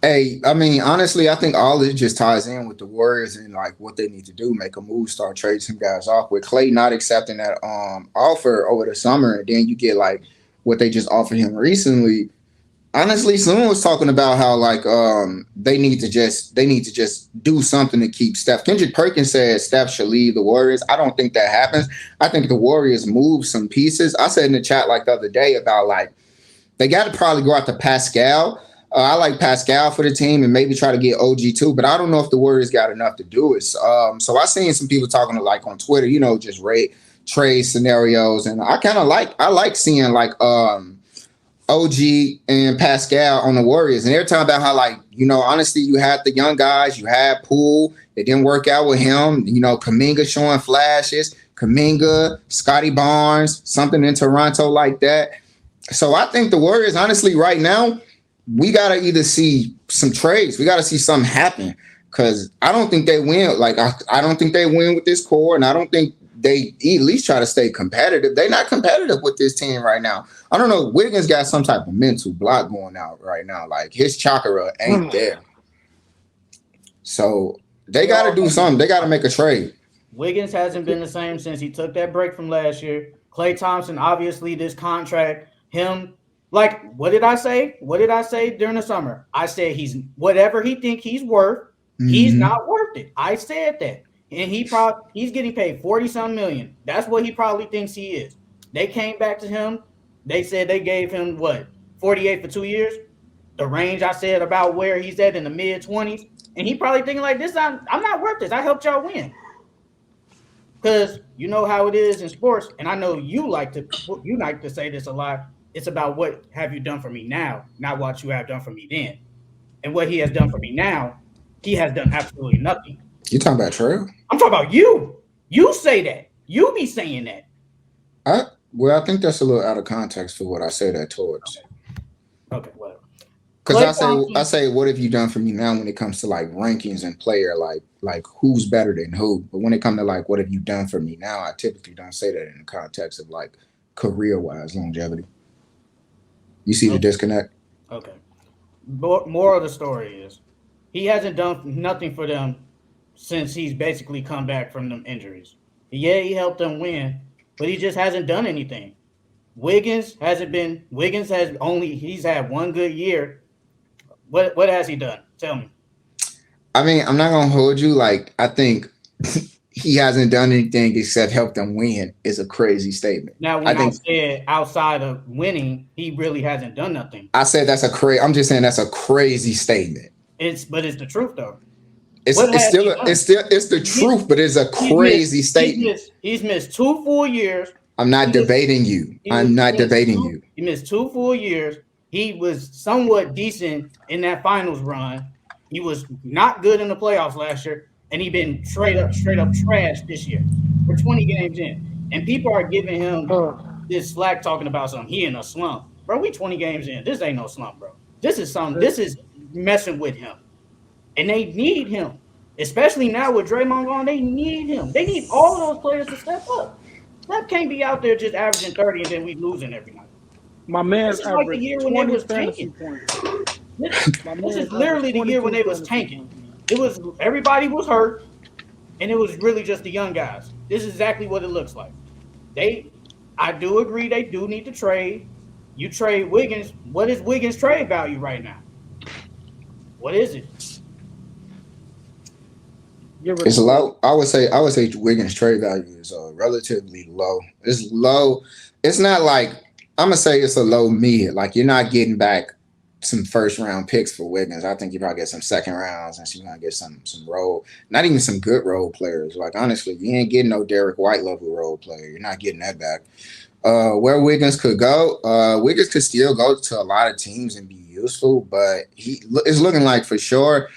Hey, I mean, honestly, I think all this just ties in with the Warriors and like what they need to do, make a move, start trading some guys off. With Clay not accepting that offer over the summer, and then you get like what they just offered him recently. Honestly, someone was talking about how like they need to just do something to keep Steph. Kendrick Perkins said Steph should leave the Warriors. I don't think that happens. I think the Warriors move some pieces. I said in the chat like the other day about like they got to probably go out to Pascal. I like Pascal for the team and maybe try to get OG too, but I don't know if the Warriors got enough to do it. So I seen some people talking to like on Twitter, just rate trade scenarios, and I like seeing like OG and Pascal on the Warriors, and they're talking about how like honestly you had the young guys, you had Poole, it didn't work out with him. Kaminga showing flashes, Kaminga, Scotty Barnes, something in Toronto like that. So I think the Warriors, honestly, right now, we gotta either see some trades. We gotta see something happen because I don't think they win. Like I don't think they win with this core, and I don't think they at least try to stay competitive. They're not competitive with this team right now. I don't know. Wiggins got some type of mental block going out right now. Like his chakra ain't there. So they got to do something. They got to make a trade. Wiggins hasn't been the same since he took that break from last year. Klay Thompson, obviously, this contract, him, like, what did I say? What did I say during the summer? I said he's whatever he think he's worth, he's not worth it. I said that. And he's getting paid 40-some million. That's what he probably thinks he is. They came back to him. They said they gave him, 48 for 2 years? The range I said about where he's at in the mid-20s. And he probably thinking like this, I'm not worth this. I helped y'all win. Because you know how it is in sports, and I know you like to say this a lot. It's about what have you done for me now, not what you have done for me then. And what he has done for me now, he has done absolutely nothing. You talking about Trail? I'm talking about you. You say that. You be saying that. I think that's a little out of context for what I say that towards. Okay, whatever. Because I say, what have you done for me now when it comes to like rankings and player, like who's better than who? But when it comes to like what have you done for me now, I typically don't say that in the context of like career wise longevity. You see the disconnect? Okay. More of the story is he hasn't done nothing for them since he's basically come back from them injuries. Yeah, he helped them win, but he just hasn't done anything. Wiggins has he's had one good year. What has he done? Tell me. I mean, I'm not gonna hold you. Like, I think he hasn't done anything except help them win is a crazy statement. Now, when I said outside of winning, he really hasn't done nothing. I said I'm just saying that's a crazy statement. But it's the truth though. It's the truth, but it's a crazy statement. He's missed 2 full years. I'm not debating you. I'm not debating you. He missed 2 full years. He was somewhat decent in that finals run. He was not good in the playoffs last year, and he been straight up trash this year. We're 20 games in, and people are giving him this slack talking about something. He in a slump, bro. We 20 games in. This ain't no slump, bro. This is messing with him, and they need him, especially now with Draymond gone. They need him. They need all of those players to step up. Steph can't be out there just averaging 30 and then we losing every night. My man's like the year when they was tanking. This is literally the year when they was tanking. It was everybody was hurt, and it was really just the young guys. This is exactly what it looks like. I do agree they do need to trade. You trade Wiggins. What is Wiggins' trade value right now? What is it? It's low. I would say Wiggins' trade value is relatively low. It's low. It's not like I'm gonna say it's a low mid. Like you're not getting back some first round picks for Wiggins. I think you probably get some second rounds and you're gonna get some role, not even some good role players. Like honestly, you ain't getting no Derek White level role player. You're not getting that back. Where Wiggins could go, Wiggins could still go to a lot of teams and be useful, but he is looking like for sure.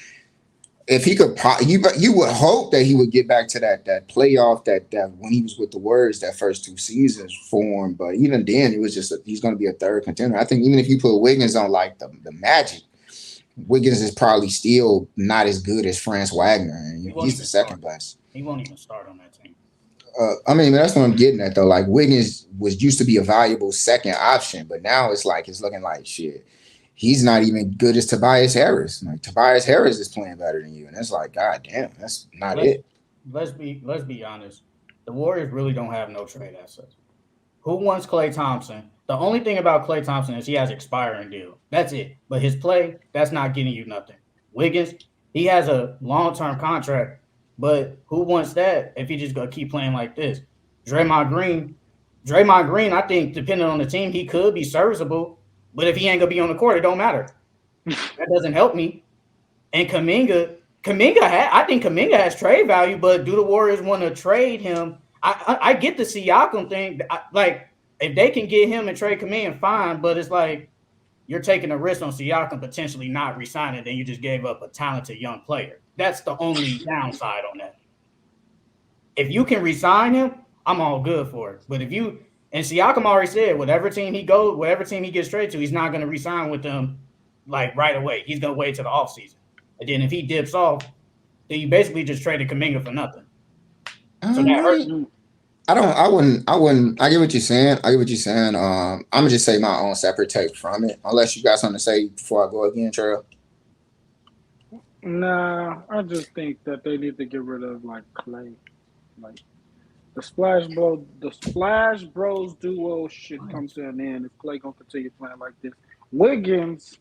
If he could, you would hope that he would get back to that playoff that when he was with the Warriors that first 2 seasons form. But even then, it was just he's going to be a third contender. I think even if you put Wiggins on like the Magic, Wiggins is probably still not as good as Franz Wagner, and he's the second best. He won't even start on that team. I mean, that's what I'm getting at though. Like Wiggins used to be a valuable second option, but now it's looking like shit. he's not even good as Tobias Harris. Like Tobias Harris is playing better than you, and it's like, God damn, that's not Let's it. let's be honest. The Warriors really don't have no trade assets. Who wants Klay Thompson? The only thing about Klay Thompson is he has expiring deal. That's it. But his play, that's not getting you nothing. Wiggins, he has a long-term contract, but who wants that if he just gonna keep playing like this? Draymond Green, Draymond Green, I think depending on the team, he could be serviceable, but if he ain't gonna be on the court, it don't matter. That doesn't help me. And I think Kaminga has trade value, but do the Warriors want to trade him? I get the Siakam thing. Like, if they can get him and trade Kaminga, fine, but it's like you're taking a risk on Siakam potentially not resigning, then you just gave up a talented young player. That's the only downside on that. If you can resign him, I'm all good for it. But if you and Siakam already said whatever team he gets traded to, he's not going to resign with them like right away. He's going to wait till the offseason. And then if he dips off, then you basically just traded Kaminga for nothing. So that hurts. I wouldn't. I get what you're saying. I'm gonna just say my own separate take from it. Unless you got something to say before I go again, Trail. Nah, I just think that they need to get rid of like Klay. Like the Splash Bros duo should come to an end if Klay gonna continue playing like this. Wiggins,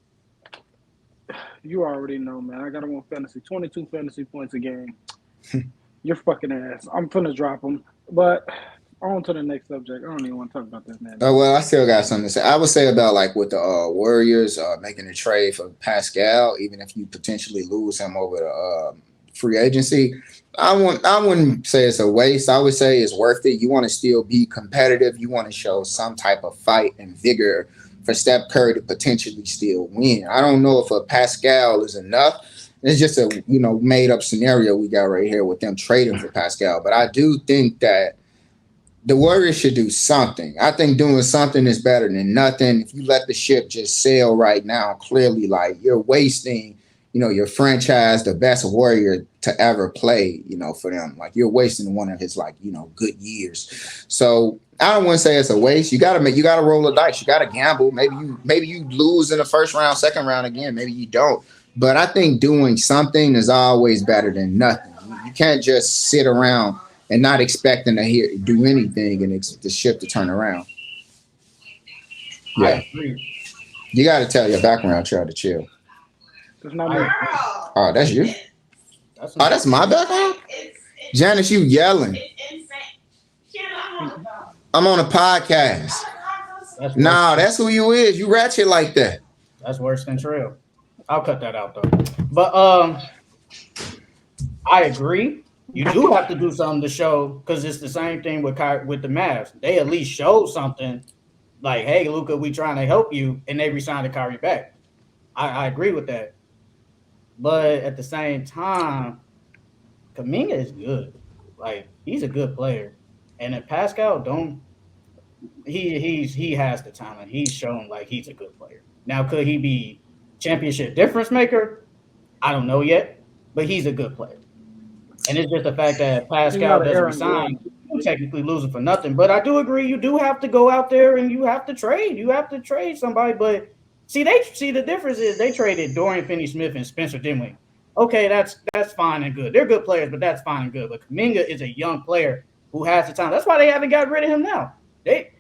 you already know, man. I got him on fantasy, 22 fantasy points a game. You're fucking ass. I'm finna drop him. But on to the next subject. I don't even want to talk about this, man. Oh well, I still got something to say. I would say about like with the Warriors making a trade for Pascal, even if you potentially lose him over the free agency. I wouldn't say it's a waste. I would say it's worth it. You want to still be competitive. You want to show some type of fight and vigor for Steph Curry to potentially still win. I don't know if a Pascal is enough. It's just a made up scenario we got right here with them trading for Pascal. But I do think that the Warriors should do something. I think doing something is better than nothing. If you let the ship just sail right now, clearly like you're wasting, your franchise, the best Warrior to ever play, for them. Like you're wasting one of his good years. So I don't want to say it's a waste. You gotta roll the dice. You gotta gamble. Maybe you lose in the first round, second round again. Maybe you don't. But I think doing something is always better than nothing. You can't just sit around and not expecting to do anything and the ship to turn around. Yeah. I agree. You got to tell your background child to chill. That's not me. Oh, that's you? That's my background? Janice, you yelling. I'm on a podcast. That's who you is. You ratchet like that. That's worse than Trail. I'll cut that out though. But I agree. You do have to do something to show because it's the same thing with the Mavs. They at least showed something like, "Hey, Luka, we trying to help you," and they re-signed Kyrie back. I agree with that. But at the same time, Kuminga is good. Like he's a good player, and if Pascal he has the talent. He's shown like he's a good player. Now, could he be championship difference maker? I don't know yet, but he's a good player. And it's just the fact that Pascal doesn't resign, you're technically losing for nothing. But I do agree, you do have to go out there and you have to trade. You have to trade somebody. But see the difference is they traded Dorian Finney-Smith and Spencer Dinwiddie. Okay, that's fine and good. They're good players, but that's fine and good. But Kuminga is a young player who has the time. That's why they haven't got rid of him now. They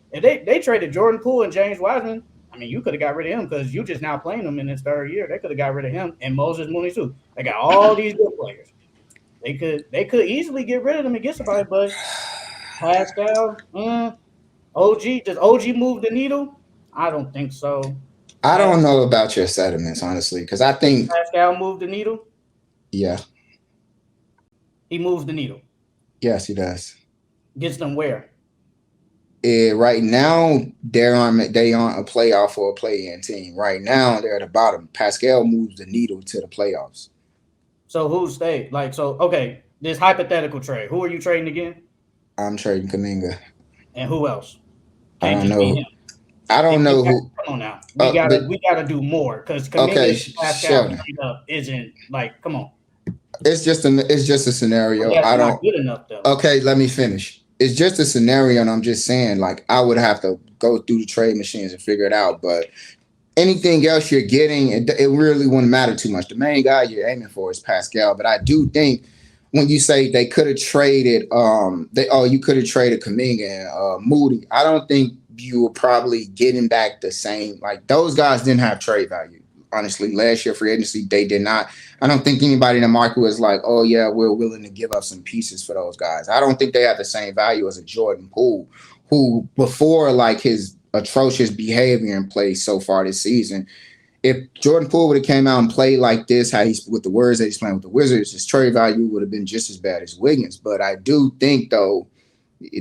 traded Jordan Poole and James Wiseman. I mean, you could have got rid of him because you just now playing him in his third year. They could have got rid of him and Moses Mooney too. They got all these good players. They could easily get rid of them and get somebody, but Pascal, OG, does OG move the needle? I don't think so. I don't know about your sentiments, honestly, because I think Pascal moved the needle. Yeah, he moves the needle. Yes, he does. Gets them where? Right now, they aren't a playoff or a play-in team. Right now, they're at the bottom. Pascal moves the needle to the playoffs. So who stayed? Okay, this hypothetical trade. Who are you trading again? I'm trading Kuminga. And who else? I don't know. I don't know who. Come on now. We gotta do more because Kuminga Pascal isn't like. Come on. It's just a scenario. I don't. Not good enough though. Okay, let me finish. It's just a scenario, and I'm just saying, like, I would have to go through the trade machines and figure it out. But anything else you're getting, it really wouldn't matter too much. The main guy you're aiming for is Pascal, but I do think when you say they could have traded, you could have traded Kaminga and Moody. I don't think you were probably getting back the same. Like those guys didn't have trade value. Honestly, last year free agency they did not. I don't think anybody in the market was like, oh yeah, we're willing to give up some pieces for those guys. I don't think they have the same value as a Jordan Poole, who before like his atrocious behavior in play so far this season. If Jordan Poole would have came out and played like this, how he's with the words that he's playing with the Wizards, his trade value would have been just as bad as Wiggins. But I do think, though,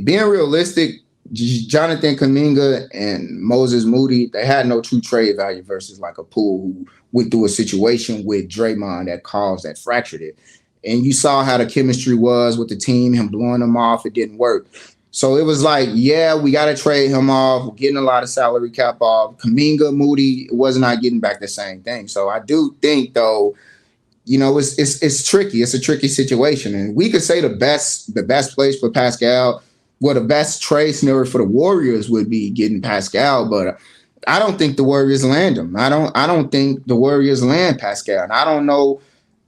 being realistic, Jonathan Kuminga and Moses Moody, they had no true trade value versus like a Poole who went through a situation with Draymond that caused that fractured it. And you saw how the chemistry was with the team, him blowing them off. It didn't work. So it was like, yeah, we got to trade him off. We're getting a lot of salary cap off. Kuminga, Moody was not getting back the same thing. So I do think, though, it's tricky. It's a tricky situation, and we could say the best place for Pascal, well, the best trade scenario for the Warriors would be getting Pascal, but I don't think the Warriors land him. I don't think the Warriors land Pascal, and I don't know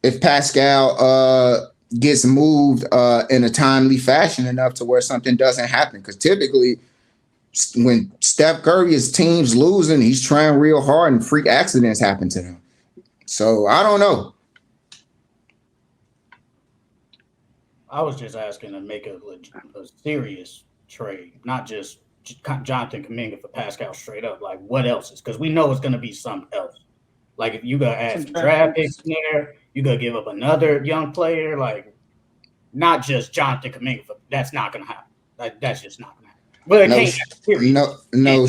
if Pascal gets moved in a timely fashion enough to where something doesn't happen. Because typically, when Steph Curry's team's losing, he's trying real hard, and freak accidents happen to him. So I don't know. I was just asking to make a serious trade, not just Jonathan Kuminga for Pascal straight up. Like, what else is? Because we know it's going to be something else. Like, if you got to add some draft picks in there, you got to give up another young player. Like, not just Jonathan Kuminga. That's not going to happen. That's just not going to happen. But no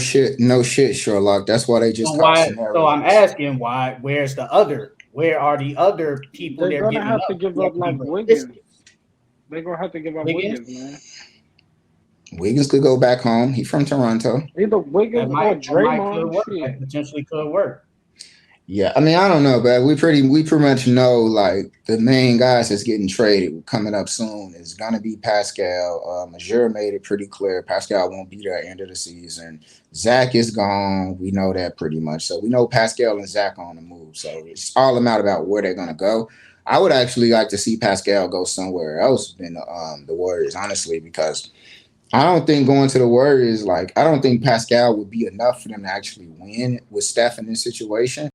shit, Sherlock. That's why they just. So I'm asking why. Where are the other people they're going to have to give up like Wiggins? They're going to have to give up Wiggins, man. Wiggins could go back home. He's from Toronto. Either Wiggins or Draymond. That potentially could work. Yeah, I mean, I don't know, but we pretty much know like the main guys that's getting traded coming up soon is gonna be Pascal. Mazur made it pretty clear Pascal won't be there at the end of the season. Zach is gone. We know that pretty much. So we know Pascal and Zach are on the move. So it's all about where they're gonna go. I would actually like to see Pascal go somewhere else than the Warriors, honestly, because I don't think going to the Warriors, I don't think Pascal would be enough for them to actually win with Steph in this situation.